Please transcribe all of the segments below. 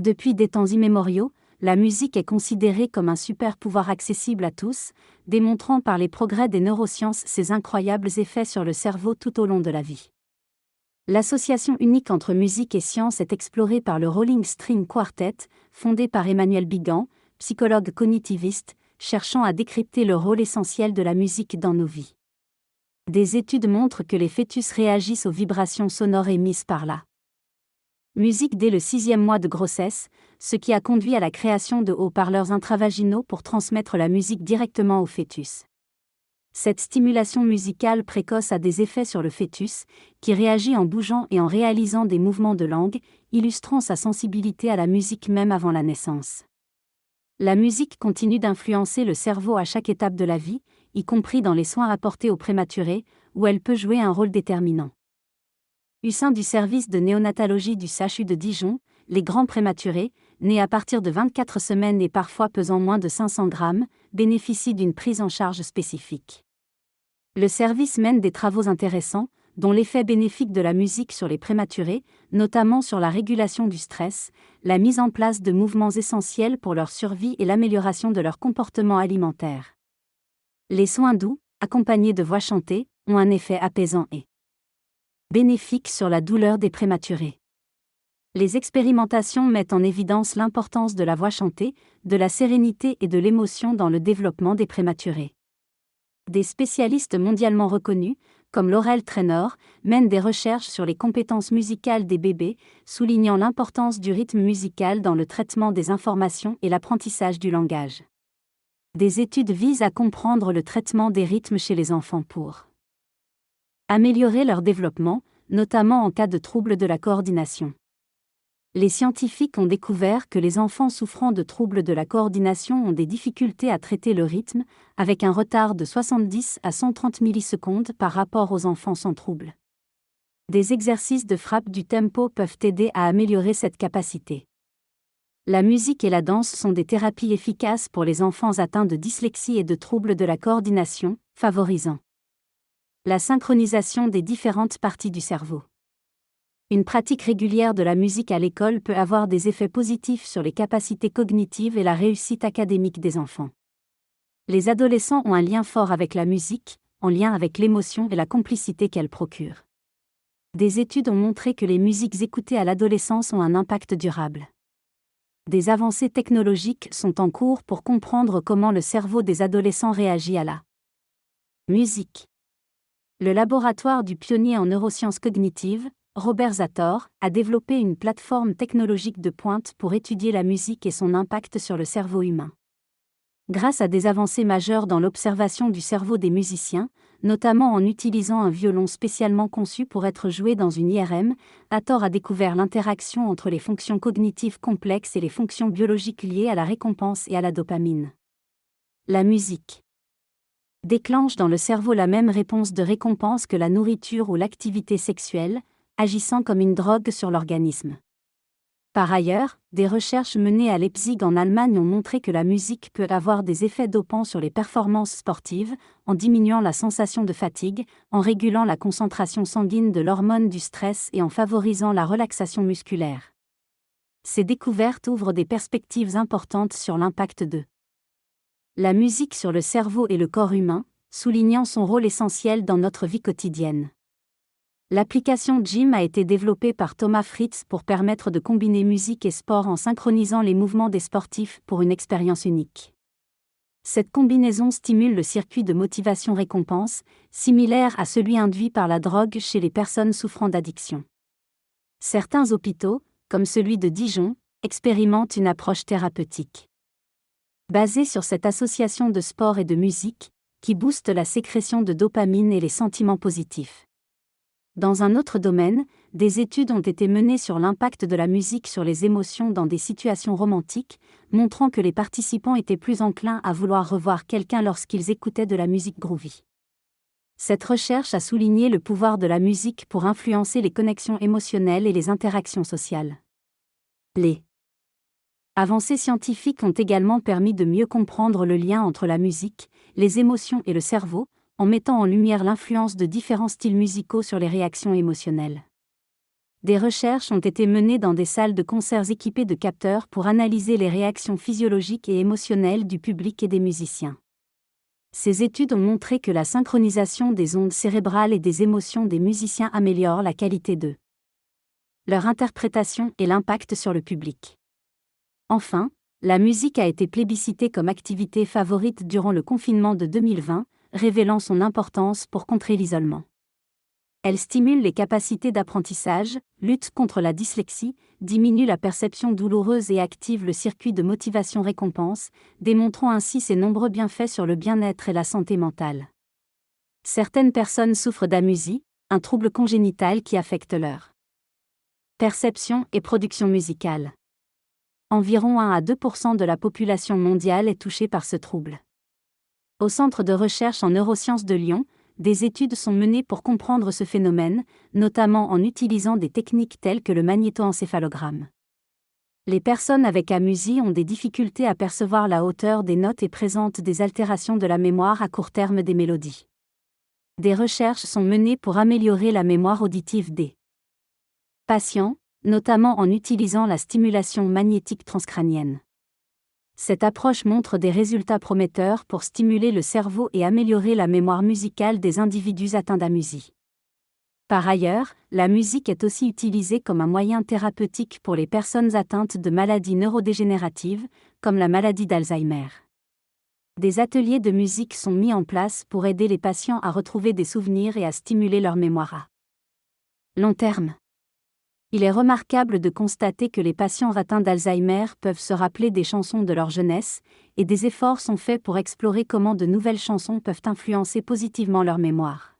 Depuis des temps immémoriaux, la musique est considérée comme un super pouvoir accessible à tous, démontrant par les progrès des neurosciences ses incroyables effets sur le cerveau tout au long de la vie. L'association unique entre musique et science est explorée par le Rolling String Quartet, fondé par Emmanuel Bigan, psychologue cognitiviste, cherchant à décrypter le rôle essentiel de la musique dans nos vies. Des études montrent que les fœtus réagissent aux vibrations sonores émises par la musique dès le 6e mois de grossesse, ce qui a conduit à la création de haut-parleurs intravaginaux pour transmettre la musique directement au fœtus. Cette stimulation musicale précoce a des effets sur le fœtus, qui réagit en bougeant et en réalisant des mouvements de langue, illustrant sa sensibilité à la musique même avant la naissance. La musique continue d'influencer le cerveau à chaque étape de la vie, y compris dans les soins apportés aux prématurés, où elle peut jouer un rôle déterminant. Au sein du service de néonatologie du CHU de Dijon, les grands prématurés, nés à partir de 24 semaines et parfois pesant moins de 500 grammes, bénéficient d'une prise en charge spécifique. Le service mène des travaux intéressants, dont l'effet bénéfique de la musique sur les prématurés, notamment sur la régulation du stress, la mise en place de mouvements essentiels pour leur survie et l'amélioration de leur comportement alimentaire. Les soins doux, accompagnés de voix chantées, ont un effet apaisant et bénéfique sur la douleur des prématurés. Les expérimentations mettent en évidence l'importance de la voix chantée, de la sérénité et de l'émotion dans le développement des prématurés. Des spécialistes mondialement reconnus, comme Laurel Trainor, mènent des recherches sur les compétences musicales des bébés, soulignant l'importance du rythme musical dans le traitement des informations et l'apprentissage du langage. Des études visent à comprendre le traitement des rythmes chez les enfants pour améliorer leur développement, notamment en cas de troubles de la coordination. Les scientifiques ont découvert que les enfants souffrant de troubles de la coordination ont des difficultés à traiter le rythme, avec un retard de 70 à 130 millisecondes par rapport aux enfants sans trouble. Des exercices de frappe du tempo peuvent aider à améliorer cette capacité. La musique et la danse sont des thérapies efficaces pour les enfants atteints de dyslexie et de troubles de la coordination, favorisant la synchronisation des différentes parties du cerveau. Une pratique régulière de la musique à l'école peut avoir des effets positifs sur les capacités cognitives et la réussite académique des enfants. Les adolescents ont un lien fort avec la musique, en lien avec l'émotion et la complicité qu'elle procure. Des études ont montré que les musiques écoutées à l'adolescence ont un impact durable. Des avancées technologiques sont en cours pour comprendre comment le cerveau des adolescents réagit à la musique. Le laboratoire du pionnier en neurosciences cognitives, Robert Zator, a développé une plateforme technologique de pointe pour étudier la musique et son impact sur le cerveau humain. Grâce à des avancées majeures dans l'observation du cerveau des musiciens, notamment en utilisant un violon spécialement conçu pour être joué dans une IRM, Zator a découvert l'interaction entre les fonctions cognitives complexes et les fonctions biologiques liées à la récompense et à la dopamine. La musique déclenche dans le cerveau la même réponse de récompense que la nourriture ou l'activité sexuelle, agissant comme une drogue sur l'organisme. Par ailleurs, des recherches menées à Leipzig en Allemagne ont montré que la musique peut avoir des effets dopants sur les performances sportives, en diminuant la sensation de fatigue, en régulant la concentration sanguine de l'hormone du stress et en favorisant la relaxation musculaire. Ces découvertes ouvrent des perspectives importantes sur l'impact de la musique sur le cerveau et le corps humain, soulignant son rôle essentiel dans notre vie quotidienne. L'application Gym a été développée par Thomas Fritz pour permettre de combiner musique et sport en synchronisant les mouvements des sportifs pour une expérience unique. Cette combinaison stimule le circuit de motivation-récompense, similaire à celui induit par la drogue chez les personnes souffrant d'addiction. Certains hôpitaux, comme celui de Dijon, expérimentent une approche thérapeutique basée sur cette association de sport et de musique, qui booste la sécrétion de dopamine et les sentiments positifs. Dans un autre domaine, des études ont été menées sur l'impact de la musique sur les émotions dans des situations romantiques, montrant que les participants étaient plus enclins à vouloir revoir quelqu'un lorsqu'ils écoutaient de la musique groovy. Cette recherche a souligné le pouvoir de la musique pour influencer les connexions émotionnelles et les interactions sociales. Les avancées scientifiques ont également permis de mieux comprendre le lien entre la musique, les émotions et le cerveau, en mettant en lumière l'influence de différents styles musicaux sur les réactions émotionnelles. Des recherches ont été menées dans des salles de concerts équipées de capteurs pour analyser les réactions physiologiques et émotionnelles du public et des musiciens. Ces études ont montré que la synchronisation des ondes cérébrales et des émotions des musiciens améliore la qualité de leur interprétation et l'impact sur le public. Enfin, la musique a été plébiscitée comme activité favorite durant le confinement de 2020, révélant son importance pour contrer l'isolement. Elle stimule les capacités d'apprentissage, lutte contre la dyslexie, diminue la perception douloureuse et active le circuit de motivation-récompense, démontrant ainsi ses nombreux bienfaits sur le bien-être et la santé mentale. Certaines personnes souffrent d'amusie, un trouble congénital qui affecte leur perception et production musicale. Environ 1 à 2% de la population mondiale est touchée par ce trouble. Au Centre de recherche en neurosciences de Lyon, des études sont menées pour comprendre ce phénomène, notamment en utilisant des techniques telles que le magnétoencéphalogramme. Les personnes avec amusie ont des difficultés à percevoir la hauteur des notes et présentent des altérations de la mémoire à court terme des mélodies. Des recherches sont menées pour améliorer la mémoire auditive des patients, notamment en utilisant la stimulation magnétique transcrânienne. Cette approche montre des résultats prometteurs pour stimuler le cerveau et améliorer la mémoire musicale des individus atteints d'amusie. Par ailleurs, la musique est aussi utilisée comme un moyen thérapeutique pour les personnes atteintes de maladies neurodégénératives, comme la maladie d'Alzheimer. Des ateliers de musique sont mis en place pour aider les patients à retrouver des souvenirs et à stimuler leur mémoire à long terme. Il est remarquable de constater que les patients atteints d'Alzheimer peuvent se rappeler des chansons de leur jeunesse, et des efforts sont faits pour explorer comment de nouvelles chansons peuvent influencer positivement leur mémoire.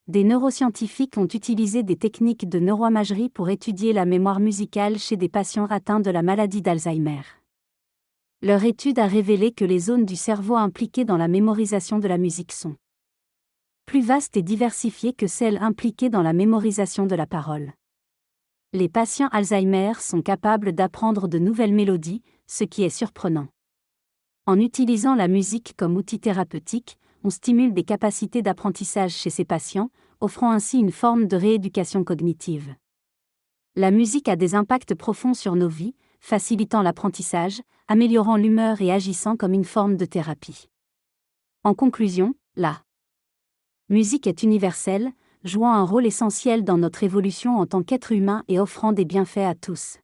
Des neuroscientifiques ont utilisé des techniques de neuroimagerie pour étudier la mémoire musicale chez des patients atteints de la maladie d'Alzheimer. Leur étude a révélé que les zones du cerveau impliquées dans la mémorisation de la musique sont plus vastes et diversifiées que celles impliquées dans la mémorisation de la parole. Les patients Alzheimer sont capables d'apprendre de nouvelles mélodies, ce qui est surprenant. En utilisant la musique comme outil thérapeutique, on stimule des capacités d'apprentissage chez ces patients, offrant ainsi une forme de rééducation cognitive. La musique a des impacts profonds sur nos vies, facilitant l'apprentissage, améliorant l'humeur et agissant comme une forme de thérapie. En conclusion, la musique est universelle, jouant un rôle essentiel dans notre évolution en tant qu'être humain et offrant des bienfaits à tous.